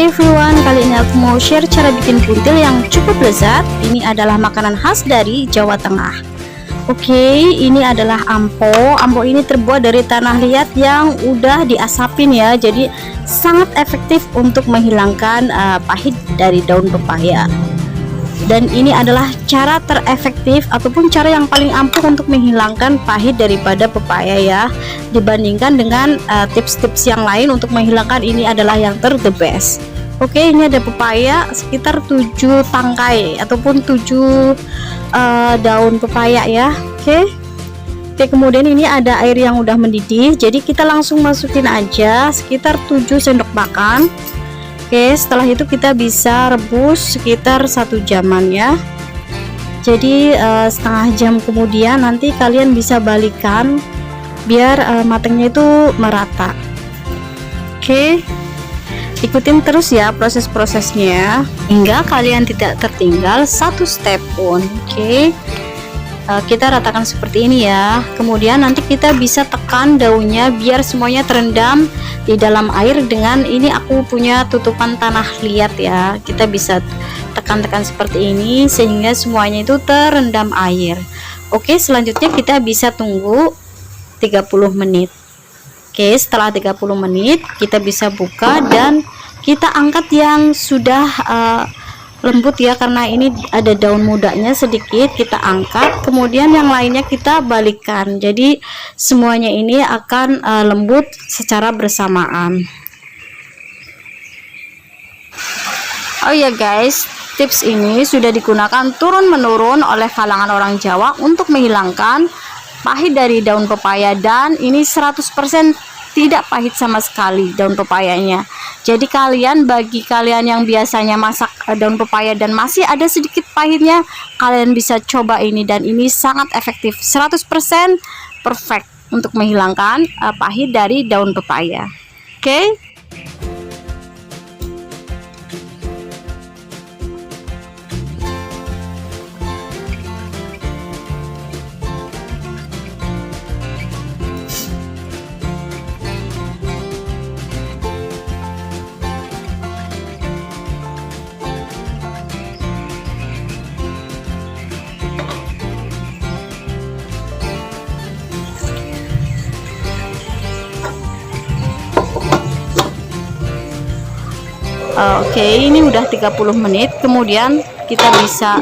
Oke everyone, kali ini aku mau share cara bikin buntil yang cukup lezat. Ini adalah makanan khas dari Jawa Tengah. Oke, ini adalah ampo. Ampo ini terbuat dari tanah liat yang udah diasapin ya. Jadi sangat efektif untuk menghilangkan pahit dari daun pepaya. Dan ini adalah cara terefektif ataupun cara yang paling ampuh untuk menghilangkan pahit daripada pepaya ya, dibandingkan dengan tips-tips yang lain untuk menghilangkan. Ini adalah yang the best. Oke, ini ada pepaya sekitar 7 tangkai ataupun 7 daun pepaya ya. Oke, kemudian ini ada air yang udah mendidih, jadi kita langsung masukin aja sekitar 7 sendok makan. Oke, setelah itu kita bisa rebus sekitar 1 jaman ya. Jadi setengah jam kemudian nanti kalian bisa balikan biar matangnya itu merata. Oke, ikutin terus ya proses-prosesnya hingga kalian tidak tertinggal satu step pun. Oke, kita ratakan seperti ini ya. Kemudian nanti kita bisa tekan daunnya biar semuanya terendam di dalam air. Dengan ini aku punya tutupan tanah liat ya, kita bisa tekan-tekan seperti ini sehingga semuanya itu terendam air. Oke, selanjutnya kita bisa tunggu 30 menit. Oke, setelah 30 menit kita bisa buka dan kita angkat yang sudah lembut ya, karena ini ada daun mudanya sedikit. Kita angkat, kemudian yang lainnya kita balikkan, jadi semuanya ini akan lembut secara bersamaan. Oh ya guys, tips ini sudah digunakan turun-menurun oleh kalangan orang Jawa untuk menghilangkan pahit dari daun pepaya, dan ini 100% tidak pahit sama sekali daun pepayanya. Jadi bagi kalian yang biasanya masak daun pepaya dan masih ada sedikit pahitnya, kalian bisa coba ini, dan ini sangat efektif, 100% perfect untuk menghilangkan pahit dari daun pepaya. Oke. Oke, ini udah 30 menit kemudian kita bisa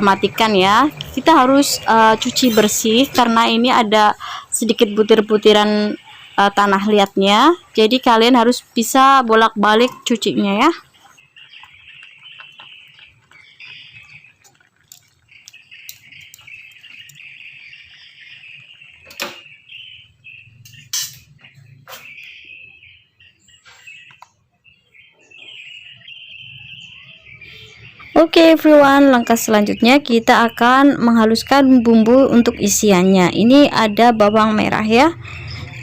matikan ya. Kita harus cuci bersih karena ini ada sedikit butir-butiran tanah liatnya, jadi kalian harus bisa bolak-balik cucinya ya. Oke everyone, langkah selanjutnya kita akan menghaluskan bumbu untuk isiannya. Ini ada bawang merah ya,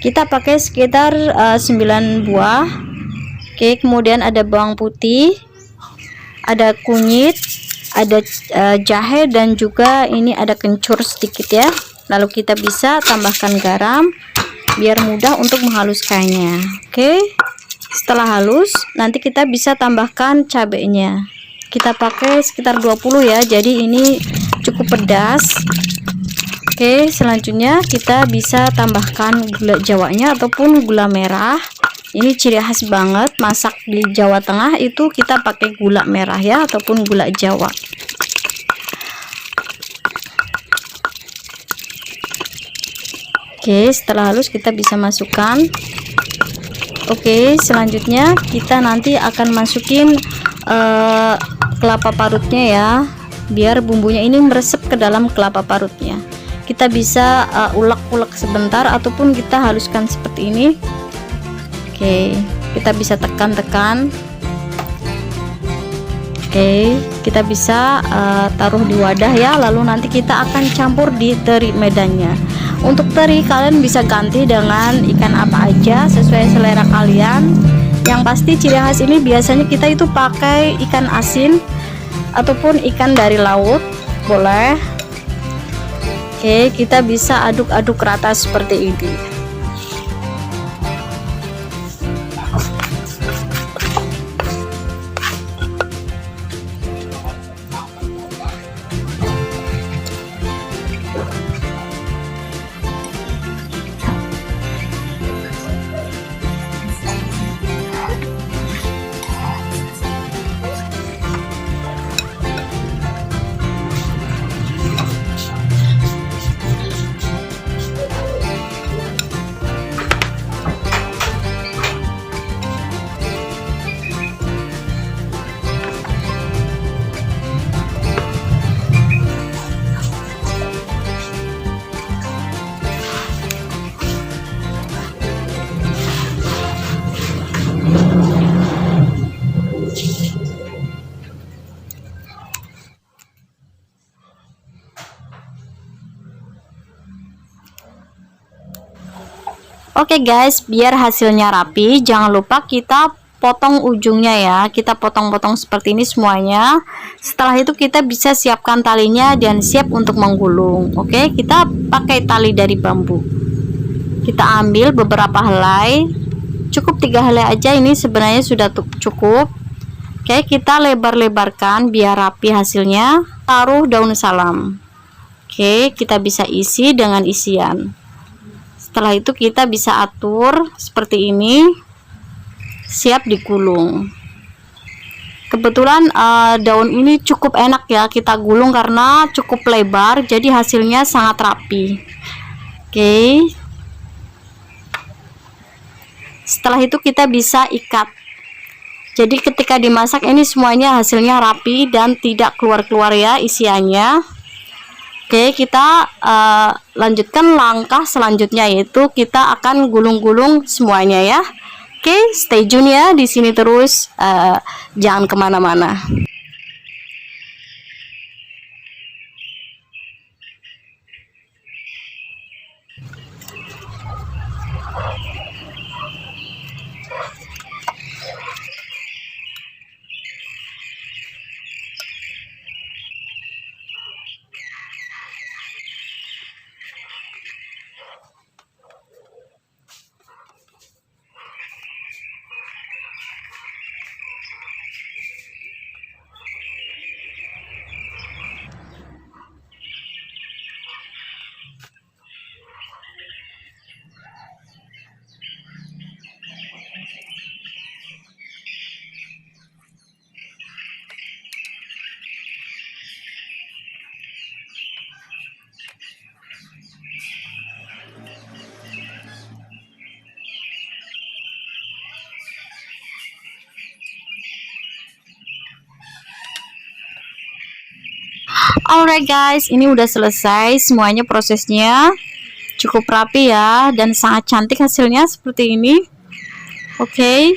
kita pakai sekitar 9 buah. Oke, kemudian ada bawang putih, ada kunyit, ada jahe, dan juga ini ada kencur sedikit ya. Lalu kita bisa tambahkan garam biar mudah untuk menghaluskannya. Oke, setelah halus nanti kita bisa tambahkan cabenya. Kita pakai sekitar 20 ya, jadi ini cukup pedas. Oke, selanjutnya kita bisa tambahkan gula jawanya ataupun gula merah. Ini ciri khas banget masak di Jawa Tengah, itu kita pakai gula merah ya ataupun gula jawa. Oke, setelah halus kita bisa masukkan. Oke, selanjutnya kita nanti akan masukin kelapa parutnya ya, biar bumbunya ini meresap ke dalam kelapa parutnya. Kita bisa ulek-ulek sebentar ataupun kita haluskan seperti ini. Oke, kita bisa tekan-tekan. Oke, kita bisa taruh di wadah ya, lalu nanti kita akan campur di teri medannya. Untuk teri kalian bisa ganti dengan ikan apa aja sesuai selera kalian. Yang pasti ciri khas ini biasanya kita itu pakai ikan asin ataupun ikan dari laut boleh. Oke, kita bisa aduk-aduk rata seperti ini. Oke guys, biar hasilnya rapi, jangan lupa kita potong ujungnya ya. Kita potong-potong seperti ini semuanya. Setelah itu kita bisa siapkan talinya dan siap untuk menggulung. Oke, kita pakai tali dari bambu. Kita ambil beberapa helai. Cukup 3 helai aja, ini sebenarnya sudah cukup. Oke, kita lebar-lebarkan biar rapi hasilnya. Taruh daun salam. Oke, kita bisa isi dengan isian. Setelah itu kita bisa atur seperti ini, siap digulung. Kebetulan daun ini cukup enak ya kita gulung karena cukup lebar, jadi hasilnya sangat rapi. Oke, setelah itu kita bisa ikat. Jadi ketika dimasak ini semuanya hasilnya rapi dan tidak keluar-keluar ya isiannya. Oke, kita lanjutkan langkah selanjutnya, yaitu kita akan gulung-gulung semuanya ya. Oke, stay tune ya di sini terus, jangan kemana-mana. Alright guys, ini udah selesai semuanya, prosesnya cukup rapi ya dan sangat cantik hasilnya seperti ini. Oke,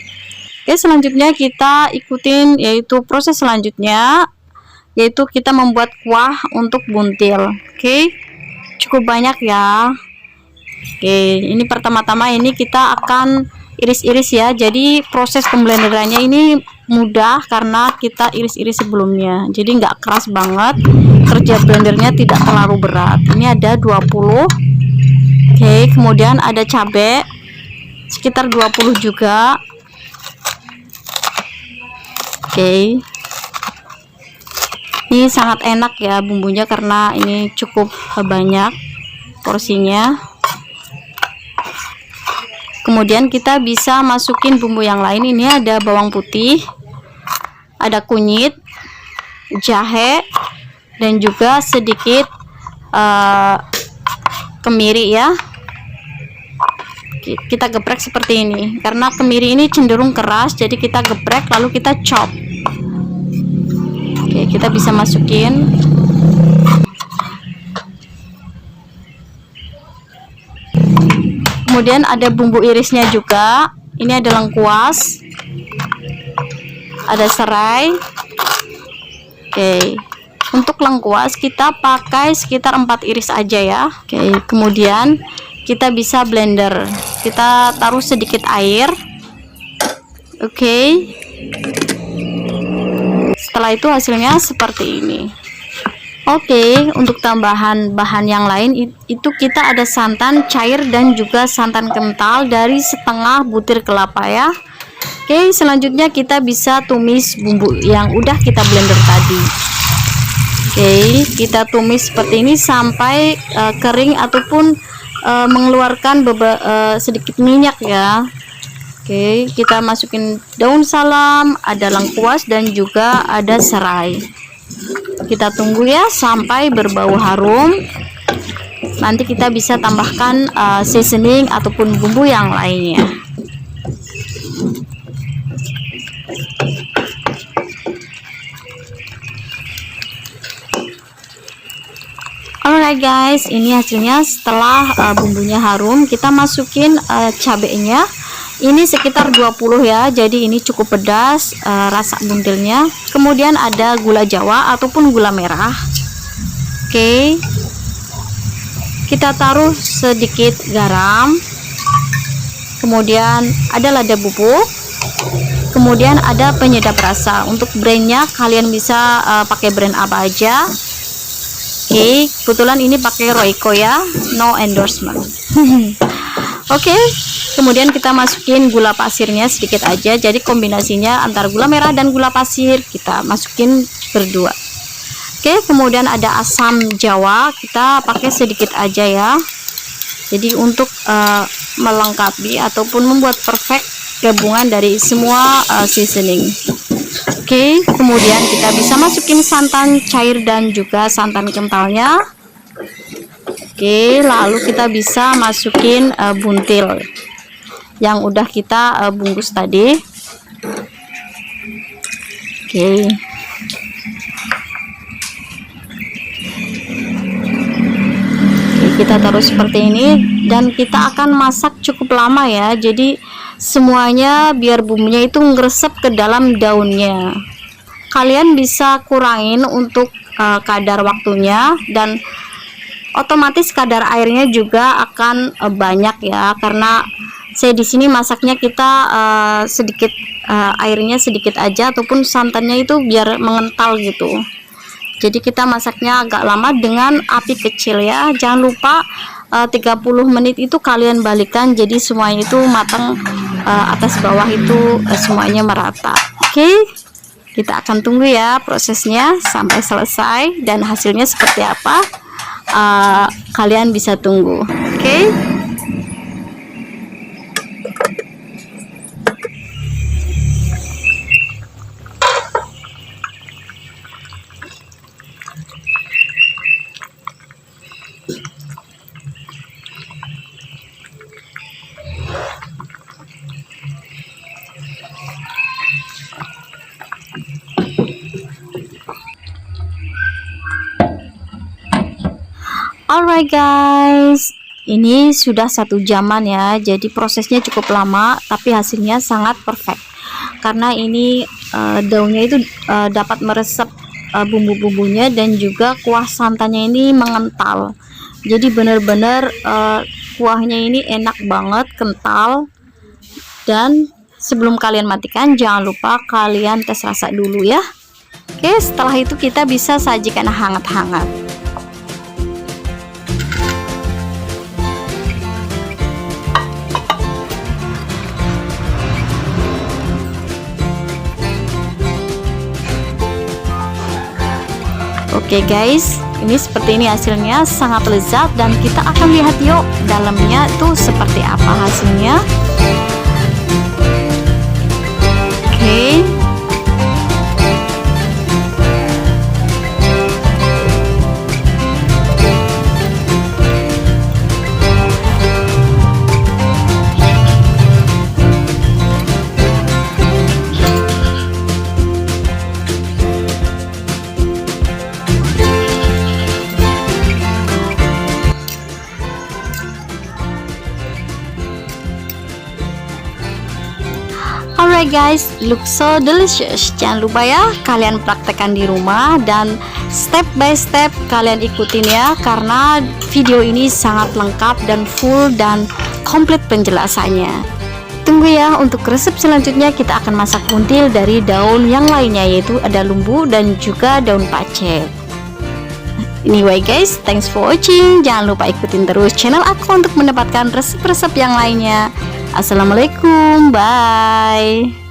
selanjutnya kita ikutin yaitu proses selanjutnya, yaitu kita membuat kuah untuk buntil. Oke, cukup banyak ya. Oke, ini pertama-tama ini kita akan iris-iris ya. Jadi proses pemblenderannya ini mudah karena kita iris-iris sebelumnya, jadi nggak keras banget. Kerja blendernya tidak terlalu berat. Ini ada 20. Oke, kemudian ada cabai sekitar 20 juga. Oke, ini sangat enak ya bumbunya karena ini cukup banyak porsinya. Kemudian kita bisa masukin bumbu yang lain. Ini ada bawang putih, ada kunyit, jahe, dan juga sedikit kemiri ya. Kita geprek seperti ini karena kemiri ini cenderung keras, jadi kita geprek lalu kita chop. Oke, kita bisa masukin. Kemudian ada bumbu irisnya juga. Ini ada lengkuas, ada serai. Oke, untuk lengkuas kita pakai sekitar 4 iris aja ya. Oke, kemudian kita bisa blender. Kita taruh sedikit air. Oke, setelah itu hasilnya seperti ini. Oke, untuk tambahan bahan yang lain itu kita ada santan cair dan juga santan kental dari setengah butir kelapa ya. Oke, selanjutnya kita bisa tumis bumbu yang udah kita blender tadi. Oke, kita tumis seperti ini sampai kering ataupun mengeluarkan sedikit minyak ya. Oke, kita masukin daun salam, ada lengkuas dan juga ada serai. Kita tunggu ya sampai berbau harum. Nanti kita bisa tambahkan seasoning ataupun bumbu yang lainnya. Alright guys, ini hasilnya setelah bumbunya harum. Kita masukin cabenya. Ini sekitar 20 ya, jadi ini cukup pedas rasa buntilnya. Kemudian ada gula jawa ataupun gula merah. Oke, kita taruh sedikit garam. kemudian ada lada bubuk, kemudian ada penyedap rasa. Untuk brandnya kalian bisa pakai brand apa aja. Oke, kebetulan ini pakai Royco ya, no endorsement. Oke, kemudian kita masukin gula pasirnya sedikit aja, jadi kombinasinya antara gula merah dan gula pasir kita masukin berdua. Oke, kemudian ada asam jawa, kita pakai sedikit aja ya, jadi untuk melengkapi ataupun membuat perfect gabungan dari semua seasoning. Oke, kemudian kita bisa masukin santan cair dan juga santan kentalnya. Oke, lalu kita bisa masukin buntil yang udah kita bungkus tadi. Oke. Kita taruh seperti ini dan kita akan masak cukup lama ya, jadi semuanya biar bumbunya itu ngeresep ke dalam daunnya. Kalian bisa kurangin untuk kadar waktunya, dan otomatis kadar airnya juga akan banyak ya, karena saya di sini masaknya kita sedikit airnya sedikit aja, ataupun santannya itu biar mengental gitu. Jadi kita masaknya agak lama dengan api kecil ya. Jangan lupa 30 menit itu kalian balikan, jadi semuanya itu matang, atas bawah itu semuanya merata. Oke, kita akan tunggu ya prosesnya sampai selesai, dan hasilnya seperti apa kalian bisa tunggu. Oke. Alright guys, ini sudah 1 jaman ya, jadi prosesnya cukup lama tapi hasilnya sangat perfect, karena ini daunnya itu dapat meresap bumbu-bumbunya, dan juga kuah santannya ini mengental, jadi benar-benar kuahnya ini enak banget, kental. Dan sebelum kalian matikan, jangan lupa kalian tes rasa dulu ya. Oke, setelah itu kita bisa sajikan hangat-hangat. Oke guys, ini seperti ini hasilnya, sangat lezat, dan kita akan lihat yuk dalamnya tuh seperti apa hasilnya. Oke. Alright guys, look so delicious. Jangan lupa ya kalian praktekkan di rumah, dan step by step kalian ikutin ya, karena video ini sangat lengkap dan full dan komplit penjelasannya. Tunggu ya, untuk resep selanjutnya kita akan masak buntil dari daun yang lainnya, yaitu ada lumbu dan juga daun pace. Anyway guys, thanks for watching. Jangan lupa ikutin terus channel aku untuk mendapatkan resep-resep yang lainnya. Assalamualaikum, bye.